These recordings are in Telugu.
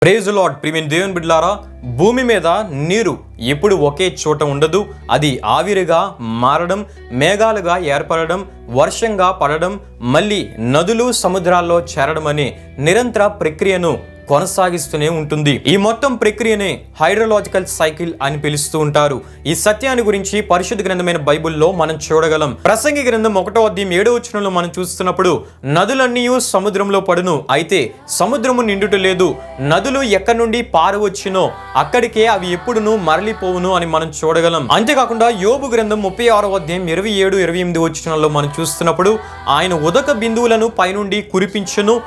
Praise the lord. ప్రియమైన దేవుని బిడ్డలారా, భూమి మీద నీరు ఎప్పుడు ఒకే చోట ఉండదు. అది ఆవిరిగా మారడం, మేఘాలుగా ఏర్పడడం, వర్షంగా పడడం, మళ్ళీ నదులు సముద్రాల్లో చేరడం అనే నిరంతర ప్రక్రియను కొనసాగిస్తూనే ఉంటుంది. ఈ మొత్తం ప్రక్రియనే హైడ్రోలాజికల్ సైకిల్ అని పిలుస్తూ ఉంటారు. ఈ సత్యాన్ని గురించి పరిశుద్ధ గ్రంథమైన బైబిల్లో మనం చూడగలం. ప్రసంగి గ్రంథం 1:7 మనం చూస్తున్నప్పుడు, నదులన్నీ సముద్రంలో పడును, అయితే సముద్రము నిండుట లేదు. నదులు ఎక్కడి నుండి పారవచ్చినో అక్కడికే అవి ఎప్పుడును మరలిపోవును అని మనం చూడగలం. అంతేకాకుండా యోబు గ్రంథం 36:27-28 మనం చూస్తున్నప్పుడు, ఆయన ఉదక బిందువులను పైనుండి కురిపించును,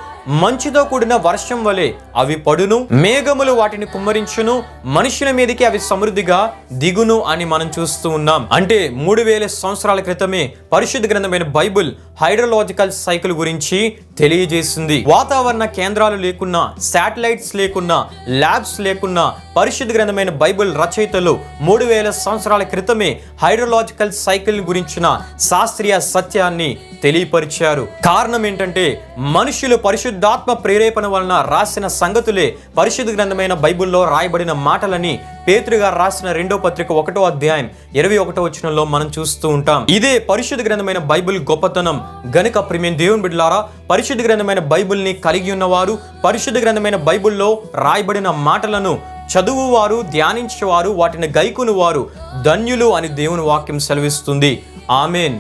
మంచుతో కూడిన వర్షం వలె అవి పడును, మేఘములు వాటిని కుమ్మరించును, మనుషుల మీదకి అవి సమృద్ధిగా దిగును అని మనం చూస్తూ ఉన్నాం. అంటే 3000 సంవత్సరాల క్రితమే పరిశుద్ధ గ్రంథమైన బైబిల్ హైడ్రోలాజికల్ సైకిల్ గురించి తెలియజేసింది. వాతావరణ కేంద్రాలు లేకున్నా, శాటిలైట్స్ లేకున్నా, ల్యాబ్స్ లేకున్నా, పరిశుద్ధ గ్రంథమైన బైబిల్ రచయితలు 3000 సంవత్సరాల క్రితమే హైడ్రోలాజికల్ సైకిల్ గురించిన శాస్త్రీయ సత్యాన్ని తెలియపరిచారు. కారణం ఏంటంటే, మనుషులు పరిశుద్ధాత్మ ప్రేరేపణ వలన రాసిన సంగతులే పరిశుద్ధ గ్రంథమైన బైబిల్లో రాయబడిన మాటలని పేతురు గారు రాసిన 2వ పత్రిక 1:21 మనం చూస్తూ ఉంటాం. ఇదే పరిశుద్ధ గ్రంథమైన బైబిల్ గొప్పతనం గనుక ప్రియమైన దేవుని బిడ్డలారా, పరిశుద్ధ గ్రంథమైన బైబిల్ని కలిగి ఉన్నవారు, పరిశుద్ధ గ్రంథమైన బైబిల్లో రాయబడిన మాటలను చదువువారు, ధ్యానించేవారు, వాటిని గైకొనువారు ధన్యులు అని దేవుని వాక్యం సెలవిస్తుంది. ఆమేన్.